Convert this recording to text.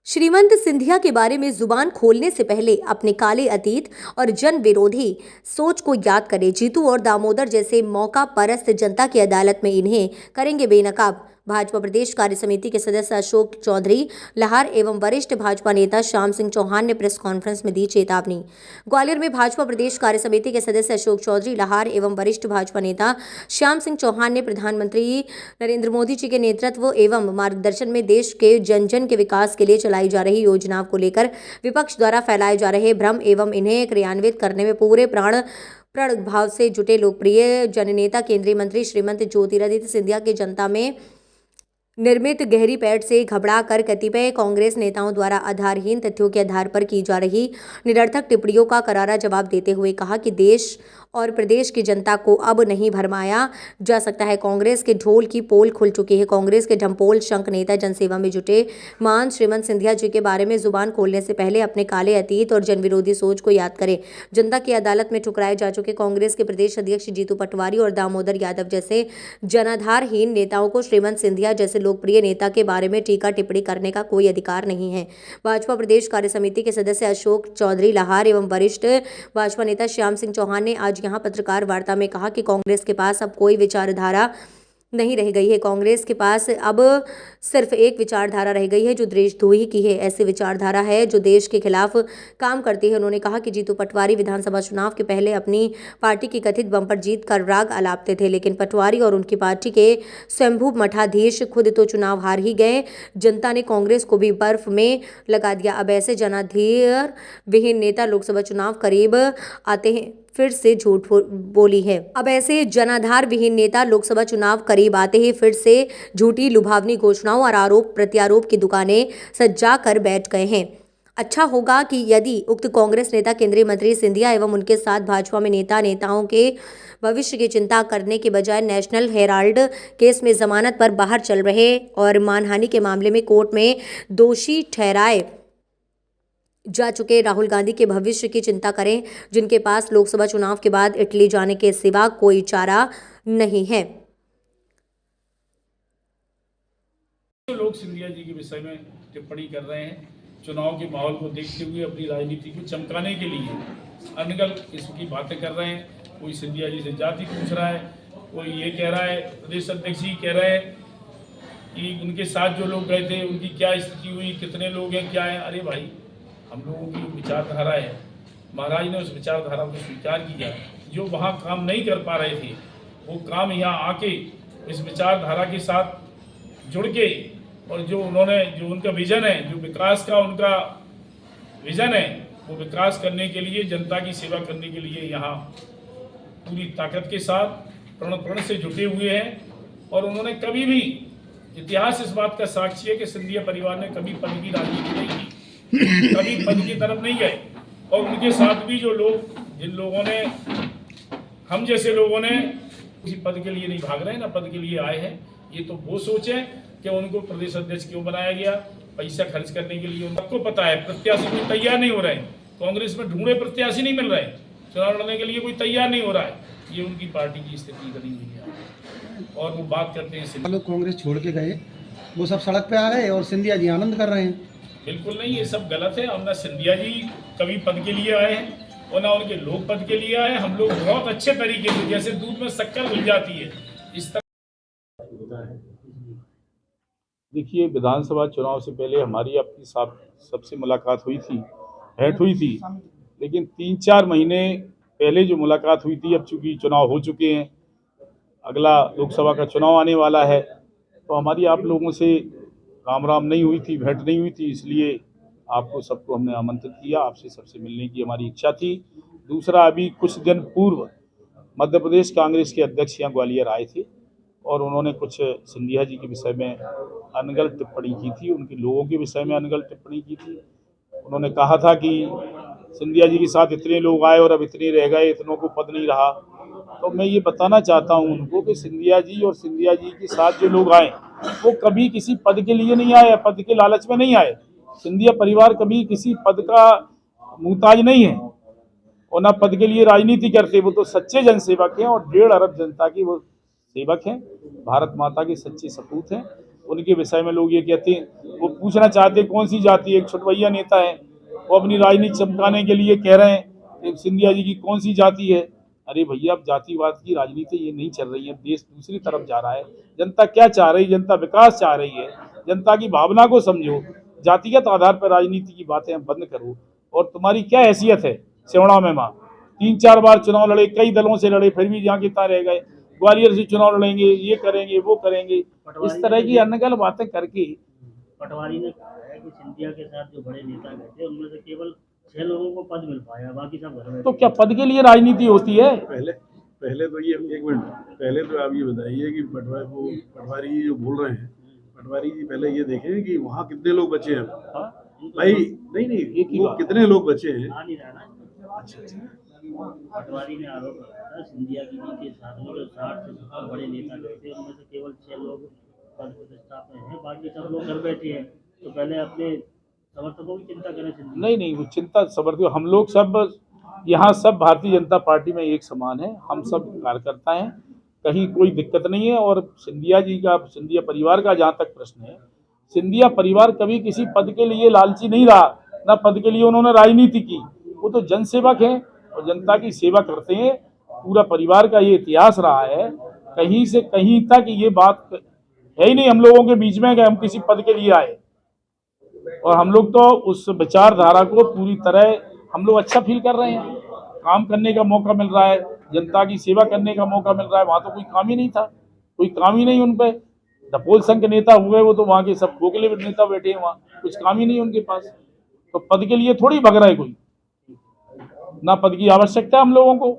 श्रीमंत सिंधिया के बारे में जुबान खोलने से पहले अपने काले अतीत और जन विरोधी सोच को याद करें। जीतू और दामोदर जैसे मौका परस्त जनता की अदालत में इन्हें करेंगे बेनकाब। भाजपा प्रदेश कार्य समिति के सदस्य अशोक चौधरी लाहार एवं वरिष्ठ भाजपा नेता श्याम सिंह चौहान ने प्रेस कॉन्फ्रेंस में दी चेतावनी। ग्वालियर में भाजपा प्रदेश कार्य समिति के सदस्य अशोक चौधरी लाहार एवं वरिष्ठ भाजपा नेता श्याम सिंह चौहान ने प्रधानमंत्री नरेंद्र मोदी जी के नेतृत्व एवं मार्गदर्शन में देश के जन जन के विकास के लिए चलाई जा रही योजनाओं को लेकर विपक्ष द्वारा फैलाए जा रहे भ्रम एवं इन्हें क्रियान्वित करने में पूरे प्रण भाव से जुटे लोकप्रिय जननेता केंद्रीय मंत्री श्रीमंत ज्योतिरादित्य सिंधिया के जनता में निर्मित गहरी पैठ से घबरा कर कतिपय कांग्रेस नेताओं द्वारा आधारहीन तथ्यों के आधार पर की जा रही निरर्थक टिप्पणियों का करारा जवाब देते हुए कहा कि देश और प्रदेश की जनता को अब नहीं भरमाया जा सकता है। कांग्रेस के ढोल की पोल खुल चुकी है। कांग्रेस के ढमपोल शंख नेता जनसेवा में जुटे महान श्रीमंत सिंधिया जी के बारे में जुबान खोलने से पहले अपने काले अतीत और जनविरोधी सोच को याद करें। जनता की अदालत में ठुकराए जा चुके कांग्रेस के प्रदेश अध्यक्ष जीतू पटवारी और दामोदर यादव जैसे जनाधारहीन नेताओं को श्रीमंत सिंधिया जैसे लोकप्रिय नेता के बारे में टीका टिप्पणी करने का कोई अधिकार नहीं है। भाजपा प्रदेश कार्य समिति के सदस्य अशोक चौधरी लाहार एवं वरिष्ठ भाजपा नेता श्याम सिंह चौहान ने आज यहां पत्रकार वार्ता में कहा कि कांग्रेस के पास अब कोई विचारधारा नहीं रह गई है। कांग्रेस के पास अब सिर्फ एक विचारधारा रह गई है जो देशद्रोही की है। ऐसी विचारधारा है जो देश के खिलाफ काम करती है। उन्होंने कहा कि जीतू पटवारी विधानसभा चुनाव के पहले अपनी पार्टी की कथित बंपर जीत का राग अलापते थे, लेकिन पटवारी और उनकी पार्टी के स्वयंभू मठाधीश खुद तो चुनाव हार ही गए। जनता ने कांग्रेस को भी बर्फ में लगा दिया। अब ऐसे जनाधार विहीन नेता लोकसभा चुनाव करीब आते हैं फिर से झूठ बोली है। अब ऐसे जनाधार विहीन नेता लोकसभा चुनाव करीब आते ही फिर से झूठी लुभावनी घोषणाओं और आरोप प्रत्यारोप की दुकानें सजा कर बैठ गए हैं। अच्छा होगा कि यदि उक्त कांग्रेस नेता केंद्रीय मंत्री सिंधिया एवं उनके साथ भाजपा में नेताओं के भविष्य की चिंता करने के बजाय नेशनल हेराल्ड केस में जमानत पर बाहर चल रहे और मानहानि के मामले में कोर्ट में दोषी ठहराए जा चुके राहुल गांधी के भविष्य की चिंता करें, जिनके पास लोकसभा चुनाव के बाद इटली जाने के सिवा कोई चारा नहीं है। लोग सिंधिया जी के विषय में टिप्पणी कर रहे हैं चुनाव के माहौल को देखते हुए अपनी राजनीति को चमकाने के लिए अनगल किस्म की बातें कर रहे हैं। कोई सिंधिया जी से जाति पूछ रहा है, कोई ये कह रहा है, प्रदेश अध्यक्ष जी कह रहे हैं कि उनके साथ जो लोग गए थे उनकी क्या स्थिति हुई, कितने लोग हैं, क्या है। अरे भाई, हम लोगों की विचारधारा है, महाराज ने उस विचारधारा को स्वीकार किया। जो वहाँ काम नहीं कर पा रहे थे वो काम यहाँ आके इस विचारधारा के साथ जुड़ के और जो उनका विजन है, जो विकास का उनका विजन है, वो विकास करने के लिए, जनता की सेवा करने के लिए यहाँ पूरी ताकत के साथ प्रण से जुटे हुए हैं। और उन्होंने कभी भी, इतिहास इस बात का साक्षी है कि सिंधिया परिवार ने कभी पद की राजनीति नहीं की, कभी पद की तरफ नहीं गए। और उनके साथ भी जो लोग, जिन लोगों ने, हम जैसे लोगों ने किसी पद के लिए नहीं भाग रहे हैं, ना पद के लिए आए हैं। ये तो वो सोच है कि उनको प्रदेश अध्यक्ष क्यों बनाया गया, पैसा खर्च करने के लिए। उनको पता है प्रत्याशी कोई तैयार नहीं हो रहे हैं, कांग्रेस में ढूंढे प्रत्याशी नहीं मिल रहे हैं, चुनाव लड़ने के लिए कोई तैयार नहीं हो रहा है। ये उनकी पार्टी की स्थिति बनी हुई है। और वो बात करते हैं लोग कांग्रेस छोड़ के गए, वो सब सड़क पे आ गए और सिंधिया जी आनंद कर रहे हैं। बिल्कुल नहीं, ये सब गलत है। हम ना सिंधिया जी कभी पद के लिए आए हैं और ना उनके लोग पद के लिए आए हैं। हम लोग बहुत अच्छे तरीके से, जैसे दूध में शक्कर घुल जाती है, इस तरह। देखिए, विधानसभा चुनाव से पहले हमारी आपकी सबसे मुलाकात हुई थी, भेंट हुई थी, लेकिन 3-4 महीने पहले जो मुलाकात हुई थी, अब चूंकि चुनाव हो चुके हैं, अगला लोकसभा का चुनाव आने वाला है, तो हमारी आप लोगों से राम नहीं हुई थी, भेंट नहीं हुई थी। इसलिए आपको सबको हमने आमंत्रित किया, आपसे सबसे मिलने की हमारी इच्छा थी। दूसरा, अभी कुछ दिन पूर्व मध्य प्रदेश कांग्रेस के अध्यक्ष यहाँ ग्वालियर आए थे और उन्होंने कुछ सिंधिया जी के विषय में अनगल टिप्पणी की थी, उनके लोगों के विषय में अनगल टिप्पणी की थी। उन्होंने कहा था कि सिंधिया जी के साथ इतने लोग आए और अब इतने रह गए, इतनों को पद नहीं रहा। तो मैं ये बताना चाहता हूँ उनको कि सिंधिया जी और सिंधिया जी के साथ जो लोग आए वो कभी किसी पद के लिए नहीं आए, पद के लालच में नहीं आए। सिंधिया परिवार कभी किसी पद का मुहताज नहीं है और ना पद के लिए राजनीति करते। वो तो सच्चे जनसेवक हैं और 1.5 अरब जनता की वो सेवक हैं, भारत माता के सच्चे सपूत हैं। उनके विषय में लोग ये कहते हैं, वो पूछना चाहते हैं कौन सी जाति है। एक छुटवैया नेता है, वो अपनी राजनीति चमकाने के लिए कह रहे हैं कि सिंधिया जी की कौन सी जाति है। अरे भैया, अब जातिवाद की राजनीति ये नहीं चल रही है, देश दूसरी तरफ जा रहा है। जनता क्या चाह रही है? जनता विकास चाह रही है। जनता की भावना को समझो, जातिगत आधार पर राजनीति की बातें बंद करो। और तुम्हारी क्या हैसियत है सिवड़ा में? माँ 3-4 बार चुनाव लड़े, कई दलों से लड़े, फिर भी जहाँ की तहाँ रह गए। ग्वालियर से चुनाव लड़ेंगे, ये करेंगे, वो करेंगे, इस तरह की अनगल बातें करके। पटवारी ने कहा है कि सिंधिया के साथ जो बड़े नेता गए थे उनमें से केवल 6 लोगों को पद मिल पाया, बाकी सब घर में। तो क्या पद के लिए राजनीति होती है? पहले तो ये एक मिनट, पहले तो आप ये बताइए कि पटवारी जी जो बोल रहे हैं, पटवारी जी पहले ये देखें कि वहाँ कितने लोग बचे हैं भाई। नहीं, वो कितने लोग बचे हैं। आ नहीं रहा ना। अच्छा। पटवारी ने आरोप लगाया था सिंधिया जी के साथ में जो 60 से 70 बड़े नेता गए थे उनमें से केवल 6 लोग पद प्रतिष्ठा में हैं, बाकी सब लोग घर बैठे हैं। तो पहले अपने समर्थकों की चिंता करें। नहीं, वो चिंता समर्थक, हम लोग सब यहाँ सब भारतीय जनता पार्टी में एक समान है। हम सब कार्यकर्ता हैं, कहीं कोई दिक्कत नहीं है। और सिंधिया जी का, सिंधिया परिवार का जहाँ तक प्रश्न है, सिंधिया परिवार कभी किसी पद के लिए लालची नहीं रहा, ना पद के लिए उन्होंने राजनीति की। वो तो जनसेवक हैं और जनता की सेवा करते हैं। पूरा परिवार का ये इतिहास रहा है। कहीं से कहीं तक ये बात है ही नहीं हम लोगों के बीच में कि हम किसी पद के लिए आए। और हम लोग तो उस विचारधारा को पूरी तरह हम लोग अच्छा फील कर रहे हैं। काम करने का मौका मिल रहा है, जनता की सेवा करने का मौका मिल रहा है। वहाँ तो कोई काम ही नहीं था, कोई काम ही नहीं उन पे। डपोल संघ के नेता हुए, वो तो वहाँ के सब खोखले नेता बैठे हैं, वहाँ कुछ काम ही नहीं उनके पास। तो पद के लिए थोड़ी भग रहा है कोई, ना पद की आवश्यकता है हम लोगों को।